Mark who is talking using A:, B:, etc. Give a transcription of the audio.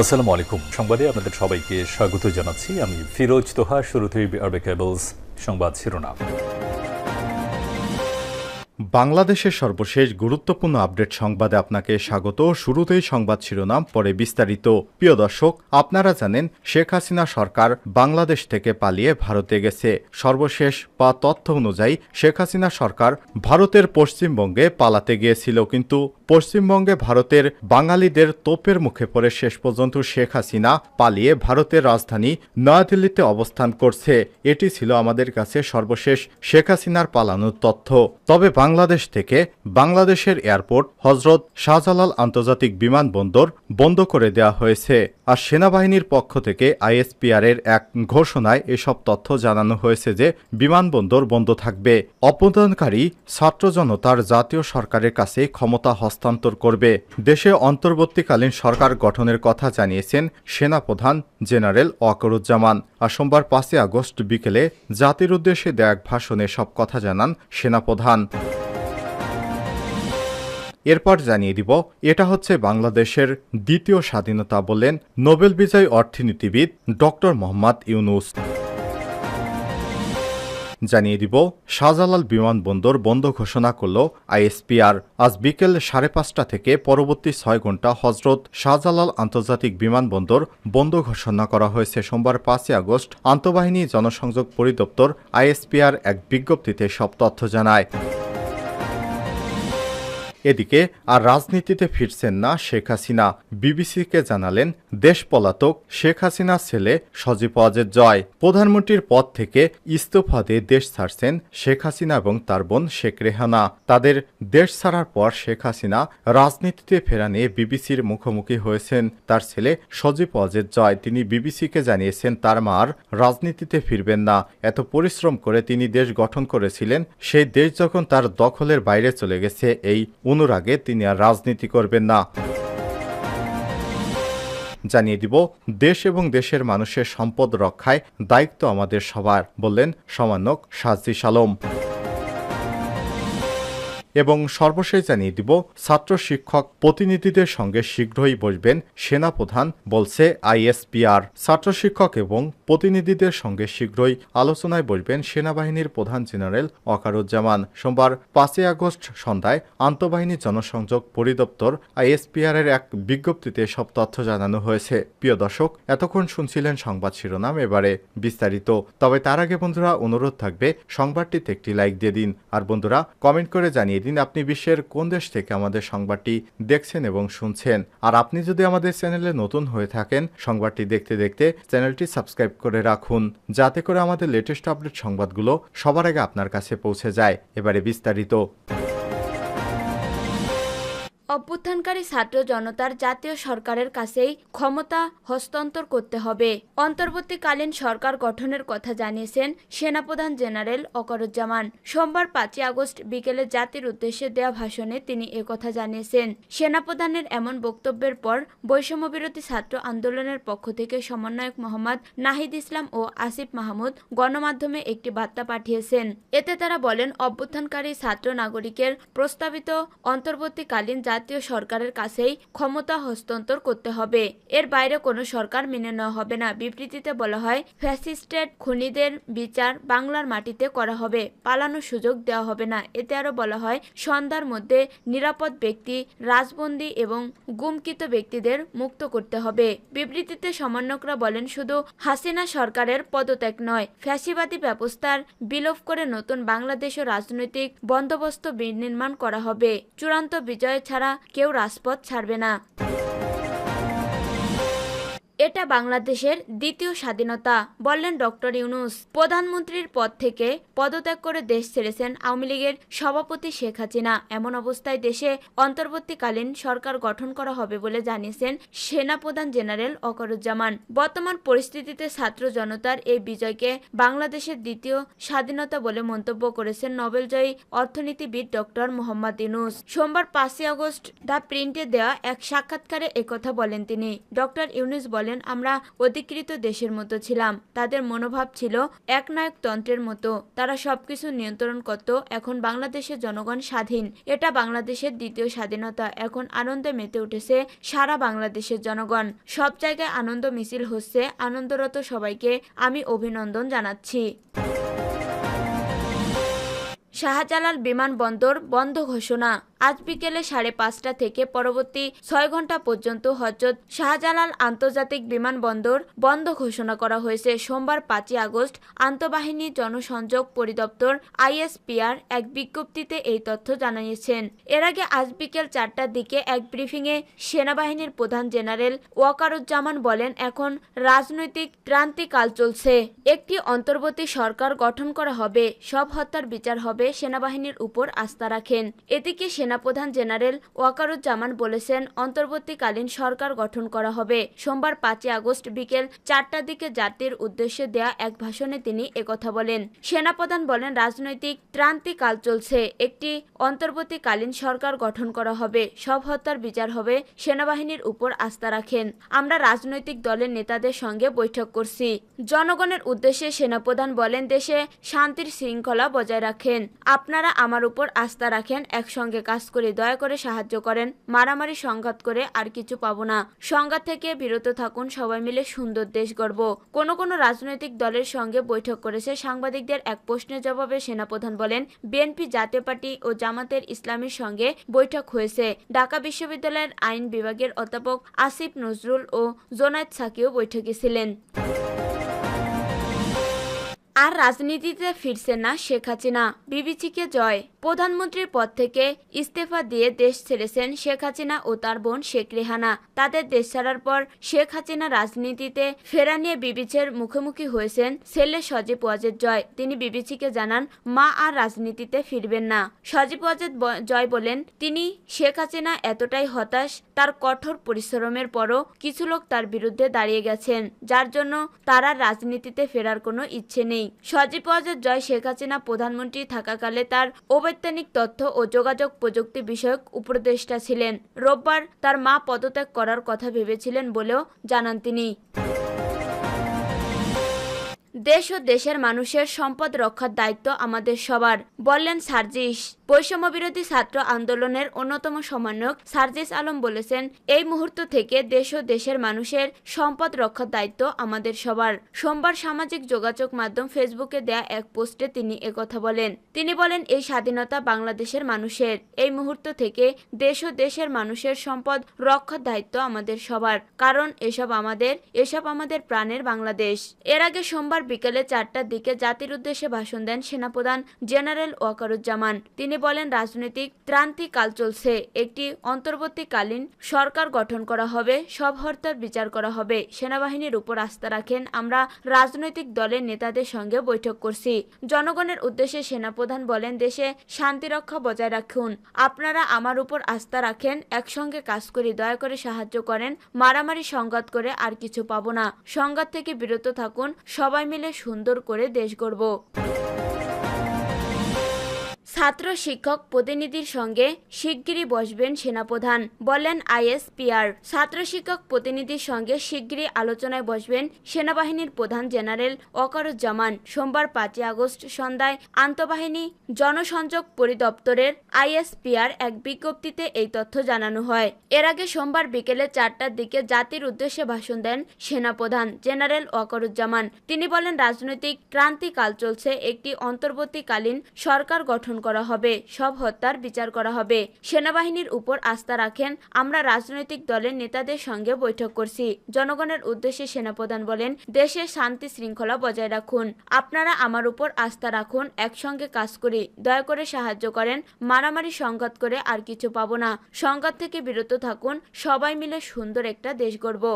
A: আসসালামু আলাইকুম। সংবাদে আপনাদের সবাইকে স্বাগত জানাচ্ছি। আমি ফিরোজ তোহা। শুরুতেই আরবে কেবলস সংবাদ শিরোনাম।
B: বাংলাদেশের সর্বশেষ গুরুত্বপূর্ণ আপডেট সংবাদে আপনাকে স্বাগত। শুরুতেই সংবাদ শিরোনাম, পরে বিস্তারিত। প্রিয় দর্শক, আপনারা জানেন শেখ হাসিনা সরকার বাংলাদেশ থেকে পালিয়ে ভারতে গেছে। সর্বশেষ তথ্য অনুযায়ী শেখ হাসিনা সরকার ভারতের পশ্চিমবঙ্গে পালাতে গিয়েছিল, কিন্তু পশ্চিমবঙ্গে ভারতের বাঙালিদের তোপের মুখে পড়ে শেষ পর্যন্ত শেখ হাসিনা পালিয়ে ভারতের রাজধানী নয়াদিল্লিতে অবস্থান করছে। এটি ছিল আমাদের কাছে সর্বশেষ শেখ হাসিনার পালানোর তথ্য। তবে বাংলাদেশ থেকে বাংলাদেশের এয়ারপোর্ট হজরত শাহজালাল আন্তর্জাতিক বিমানবন্দর বন্ধ করে দেওয়া হয়েছে। আর সেনাবাহিনীর পক্ষ থেকে আইএসপিআর এর এক ঘোষণায় এসব তথ্য জানানো হয়েছে যে বিমানবন্দর বন্ধ থাকবে। অভ্যুত্থানকারী ছাত্র জনতার জাতীয় সরকারের কাছে ক্ষমতা হস্তান্তর করবে। দেশে অন্তর্বর্তীকালীন সরকার গঠনের কথা জানিয়েছেন সেনাপ্রধান জেনারেল ওয়াকারুজ্জামান। আর সোমবার 5 আগস্ট বিকেলে জাতির উদ্দেশ্যে দেয়া এক ভাষণে সব কথা জানান সেনাপ্রধান। এরপর জানিয়ে দিব, এটা হচ্ছে বাংলাদেশের দ্বিতীয় স্বাধীনতা বললেন নোবেল বিজয়ী অর্থনীতিবিদ ডক্টর মোহাম্মদ ইউনুস। জানিয়ে দিব, শাহজালাল বিমানবন্দর বন্ধ ঘোষণা করল আইএসপিআর। আজ বিকেল 5:30 থেকে পরবর্তী 6 ঘন্টা হজরত শাহজালাল আন্তর্জাতিক বিমানবন্দর বন্ধ ঘোষণা করা হয়েছে। সোমবার 5 আগস্ট আন্তঃবাহিনী জনসংযোগ পরিদপ্তর আইএসপিআর এক বিজ্ঞপ্তিতে সব তথ্য জানায়। এদিকে আর রাজনীতিতে ফিরছেন না শেখ হাসিনা। বিবিসিকে জানালেন দেশ পলাতক শেখ হাসিনার ছেলে সজীব ওয়াজেদ জয়। প্রধানমন্ত্রীর পদ থেকে ইস্তফা দিয়ে দেশ ছাড়ছেন শেখ হাসিনা এবং তার বোন শেখ রেহানা। তাদের দেশ ছাড়ার পর শেখ হাসিনা রাজনীতিতে ফেরা নিয়ে বিবিসির মুখোমুখি হয়েছেন তার ছেলে সজীব ওয়াজেদ জয়। তিনি বিবিসিকে জানিয়েছেন তার মা আর রাজনীতিতে ফিরবেন না। এত পরিশ্রম করে তিনি দেশ গঠন করেছিলেন, সেই দেশ যখন তার দখলের বাইরে চলে গেছে, এই অনুরাগে তিনি আর রাজনীতি করবেন না। জানিয়ে দিব, দেশ এবং দেশের মানুষের সম্পদ রক্ষায় দায়িত্ব আমাদের সবার বললেন সমন্বয়ক সাজিদ আলম। এবং সর্বশেষ জানিয়ে দিব, ছাত্র শিক্ষক প্রতিনিধিদের সঙ্গে শীঘ্রই বসবেন সেনাপ্রধান বলছে আইএসপিআর। ছাত্র শিক্ষক এবং প্রতিনিধিদের সঙ্গে শীঘ্রই আলোচনায় বসবেন সেনাবাহিনীর প্রধান জেনারেল ওয়াকারুজ্জামান। সোমবার 5 আগস্ট সন্ধ্যায় আন্তঃবাহিনী জনসংযোগ পরিদপ্তর আইএসপিআর এর এক বিজ্ঞপ্তিতে সব তথ্য জানানো হয়েছে। প্রিয় দর্শক, এতক্ষণ শুনছিলেন সংবাদ শিরোনাম, এবারে বিস্তারিত। তবে তার আগে বন্ধুরা অনুরোধ থাকবে সংবাদটিতে একটি লাইক দিয়ে দিন। আর বন্ধুরা কমেন্ট করে জানিয়ে দিন আপনি বিশ্বের কোন দেশ থেকে আমাদের সংবাদটি দেখছেন এবং শুনছেন। আর আপনি যদি আমাদের চ্যানেলে নতুন হয়ে থাকেন, সংবাদটি দেখতে দেখতে চ্যানেলটি সাবস্ক্রাইব করে রাখুন, যাতে করে আমাদের লেটেস্ট আপডেট সংবাদগুলো সবার আগে আপনার কাছে পৌঁছে যায়। এবারে বিস্তারিত।
C: অভ্যুত্থানকারী ছাত্র জনতার জাতীয় সরকারের কাছেই ক্ষমতা হস্তান্তর করতে হবে। অন্তর্বর্তীকালীন সরকার গঠনের কথা জানিয়েছেন সেনাপ্রধান জেনারেল ওয়াকারুজ্জামান। সোমবার 5 আগস্ট বিকেলে জাতির উদ্দেশ্যে দেওয়া ভাষণে তিনি একথা জানিয়েছেন। সেনাপ্রধানের এমন বক্তব্যের পর বৈষম্যবিরোধী ছাত্র আন্দোলনের পক্ষ থেকে সমন্বয়ক মোহাম্মদ নাহিদ ইসলাম ও আসিফ মাহমুদ গণমাধ্যমে একটি বার্তা পাঠিয়েছেন। এতে তারা বলেন, অভ্যুত্থানকারী ছাত্র নাগরিকের প্রস্তাবিত অন্তর্বর্তীকালীন জাতীয় সরকারের কাছেই ক্ষমতা হস্তান্তর করতে হবে। এর বাইরে কোনো সরকার মেনে নেওয়া হবে না। বিবৃতিতে বলা হয়, ফ্যাসিস্টের খুনিদের বিচার বাংলার মাটিতে করা হবে, পালানোর সুযোগ দেওয়া হবে না। এতে আরো বলা হয়, সন্ধ্যার মধ্যে নিরাপদ ব্যক্তি, রাজবন্দী এবং গুমকৃত ব্যক্তিদের মুক্ত করতে হবে। বিবৃতিতে সমন্বয়করা বলেন, শুধু হাসিনা সরকারের পদত্যাগ নয়, ফ্যাসিবাদী ব্যবস্থার বিলোপ করে নতুন বাংলাদেশ ও রাজনৈতিক বন্দোবস্ত বিনির্মাণ করা হবে। চূড়ান্ত বিজয় ছাড়া কেউ রাজপথ ছাড়বে না। এটা বাংলাদেশের দ্বিতীয় স্বাধীনতা বললেন ডক্টর ইউনুস। প্রধানমন্ত্রীর পদ থেকে পদত্যাগ করে দেশ ছেড়েছেন আওয়ামী লীগের সভাপতি শেখ হাসিনা। এমন অবস্থায় দেশে অন্তর্বর্তীকালীন সরকার গঠন করা হবে বলে জানিয়েছেন সেনাপ্রধান জেনারেল ওয়াকারুজ্জামান। বর্তমান পরিস্থিতিতে ছাত্র জনতার এই বিজয়কে বাংলাদেশের দ্বিতীয় স্বাধীনতা বলে মন্তব্য করেছেন নোবেলজয়ী অর্থনীতিবিদ ডক্টর মোহাম্মদ ইউনুস। সোমবার 5 আগস্ট দ্য প্রিন্টে দেওয়া এক সাক্ষাৎকারে একথা বলেন তিনি। ডক্টর ইউনুস বলেন, বলেন, আমরা অধিকৃত দেশের মতো ছিলাম। তাদের মনোভাব ছিল একনায়কতন্ত্রের মতো, তারা সবকিছু নিয়ন্ত্রণ করত। এখন বাংলাদেশের জনগণ স্বাধীন, এটা বাংলাদেশের দ্বিতীয় স্বাধীনতা। এখন আনন্দে মেতে উঠেছে সারা বাংলাদেশের জনগণ, সব জায়গায় আনন্দ মিছিল হচ্ছে। আনন্দরত সবাইকে আমি অভিনন্দন জানাচ্ছি। শাহজালাল বিমানবন্দর বন্ধ ঘোষণা। আজ বিকেলে 5:30 থেকে পরবর্তী 6 ঘন্টা পর্যন্ত হযরত শাহজালাল আন্তর্জাতিক বিমানবন্দর বন্ধ ঘোষণা করা হয়েছে। সোমবার 5 আগস্ট আন্তঃবাহিনী জনসংযোগ পরিদপ্তর ISPR এক বিজ্ঞপ্তিতে এই তথ্য জানিয়েছেন। এর আগে আজ বিকেল 4টার দিকে এক ব্রিফিংয়ে সেনাবাহিনীর প্রধান জেনারেল ওয়াকারুজ্জামান বলেন, এখন রাজনৈতিক ক্রান্তিকাল চলছে, একটি অন্তর্বর্তী সরকার গঠন করা হবে, সব হত্যার বিচার হবে, সেনাবাহিনীর উপর আস্থা রাখেন। এদিকে সেনাপ্রধান জেনারেল ওয়াকারুজ্জামান বলেছেন, অন্তর্বর্তীকালীন সরকার গঠন করা হবে। সোমবার 5 আগস্ট বিকেল 4টার দিকে জাতির উদ্দেশ্যে দেয়া এক ভাষণে তিনি একথা বলেন। সেনাপ্রধান বলেন, রাজনৈতিক ক্রান্তিকাল চলছে, একটি অন্তর্বর্তীকালীন সরকার গঠন করা হবে, সব হত্যার বিচার হবে, সেনাবাহিনীর উপর আস্থা রাখেন। আমরা রাজনৈতিক দলের নেতাদের সঙ্গে বৈঠক করছি। জনগণের উদ্দেশ্যে সেনাপ্রধান বলেন, দেশে শান্তির শৃঙ্খলা বজায় রাখেন, আপনারা আমার উপর আস্থা রাখেন, একসঙ্গে কাজ করে দয়া করে সাহায্য করেন, মারামারি সংঘাত করে আর কিছু পাবো না, সংঘাত থেকে বিরত থাকুন, সবাই মিলে সুন্দর দেশ গড়ব। কোন রাজনৈতিক দলের সঙ্গে বৈঠক করেছে? সাংবাদিকদের এক প্রশ্নের জবাবে সেনাপ্রধান বলেন, বিএনপি, জাতীয় পার্টি ও জামাতের ইসলামীর সঙ্গে বৈঠক হয়েছে। ঢাকা বিশ্ববিদ্যালয়ের আইন বিভাগের অধ্যাপক আসিফ নজরুল ও জোনায়েদ সাকিও বৈঠকে ছিলেন। আর রাজনীতিতে ফিরছেন না শেখ হাসিনা, বিবিসিকে জয়। প্রধানমন্ত্রীর পদ থেকে ইস্তফা দিয়ে দেশ ছেড়েছেন শেখ হাসিনা ও তার বোন শেখ রেহানা। তাদের দেশ ছাড়ার পর শেখ হাসিনা রাজনীতিতে ফেরা নিয়ে বিবিসির মুখোমুখি হয়েছেন ছেলে সজীব ওয়াজেদ জয়। তিনি বিবিসিকে জানান, মা আর রাজনীতিতে ফিরবেন না। সজীব ওয়াজেদ জয় বলেন, তিনি শেখ হাসিনা এতটাই হতাশ, তার কঠোর পরিশ্রমের পরও কিছু লোক তার বিরুদ্ধে দাঁড়িয়ে গেছেন, যার জন্য তার আর রাজনীতিতে ফেরার কোনো ইচ্ছে নেই। সজীব ওয়াজেদ জয় শেখ হাসিনা প্রধানমন্ত্রী থাকাকালে তার অবৈজ্ঞানিক তথ্য ও যোগাযোগ প্রযুক্তি বিষয়ক উপদেষ্টা ছিলেন। রোববার তার মা পদত্যাগ করার কথা ভেবেছিলেন বলেও জানান তিনি। দেশ ও দেশের মানুষের সম্পদ রক্ষার দায়িত্ব আমাদের সবার, বললেন সার্জিস। বৈষম্য বিরোধী ছাত্র আন্দোলনের অন্যতম সমন্বয়ক সার্জিস আলম বলেছেন, এই মুহূর্ত থেকে দেশ ও দেশের মানুষের সম্পদ রক্ষার দায়িত্ব আমাদের সবার। সোমবার সামাজিক যোগাযোগ মাধ্যম ফেসবুকে দেয়া এক পোস্টে তিনি একথা বলেন। তিনি বলেন, এই স্বাধীনতা বাংলাদেশের মানুষের, এই মুহূর্ত থেকে দেশ ও দেশের মানুষের সম্পদ রক্ষার দায়িত্ব আমাদের সবার, কারণ এসব আমাদের প্রাণের বাংলাদেশ। এর আগে সোমবার বিকেলে 4টার দিকে জাতির উদ্দেশ্যে ভাষণ দেন সেনাপ্রধান জেনারেল ওয়াকারুজ্জামান। তিনি বলেন, রাজনৈতিক ক্রান্তিকাল চলছে, একটি অন্তর্বর্তীকালীন সরকার গঠন করা হবে, সব হত্যার বিচার করা হবে, সেনাবাহিনীর উপর আস্থা রাখেন। আমরা রাজনৈতিক দলের নেতাদের সঙ্গে বৈঠক করছি। জনগণের উদ্দেশ্যে সেনাপ্রধান বলেন, দেশে শান্তি রক্ষা বজায় রাখুন, আপনারা আমার উপর আস্থা রাখেন, একসঙ্গে কাজ করি, দয়া করে সাহায্য করেন, মারামারি সংঘাত করে আর কিছু পাবো না, সংঘাত থেকে বিরত থাকুন, সবাই মিলে সুন্দর করে দেশ গড়ব। ছাত্র শিক্ষক প্রতিনিধির সঙ্গে শিগগিরই বসবেন সেনাপ্রধান, বললেন ISPR। ছাত্র শিক্ষক প্রতিনিধির সঙ্গে শিগগিরই আলোচনায় বসবেন সেনাবাহিনীর প্রধান জেনারেল ওয়াকারুজ্জামান। সোমবার 5 আগস্ট সন্ধ্যায় আন্তঃবাহিনী জনসংযোগ পরিদপ্তরের ISPR এক বিজ্ঞপ্তিতে এই তথ্য জানানো হয়। এর আগে সোমবার বিকেলে 4টার দিকে জাতির উদ্দেশ্যে ভাষণ দেন সেনাপ্রধান জেনারেল ওয়াকারুজ্জামান। তিনি বলেন, রাজনৈতিক ক্রান্তিকাল চলছে, একটি অন্তর্বর্তীকালীন সরকার গঠন করা হবে, সব হত্যার বিচার করা হবে, সেনাবাহিনীর উপর আস্থা রাখেন। আমরা রাজনৈতিক দলের নেতাদের সঙ্গে বৈঠক করছি। জনগণের উদ্দেশ্যে সেনাপ্রধান বলেন, দেশে শান্তি শৃঙ্খলা বজায় রাখুন, আপনারা আমার উপর আস্থা রাখুন, একসঙ্গে কাজ করি, দয়া করে সাহায্য করেন, মারামারি সংঘাত করে আর কিছু পাবো না, সংঘাত থেকে বিরত থাকুন, সবাই মিলে সুন্দর একটা দেশ গড়ব।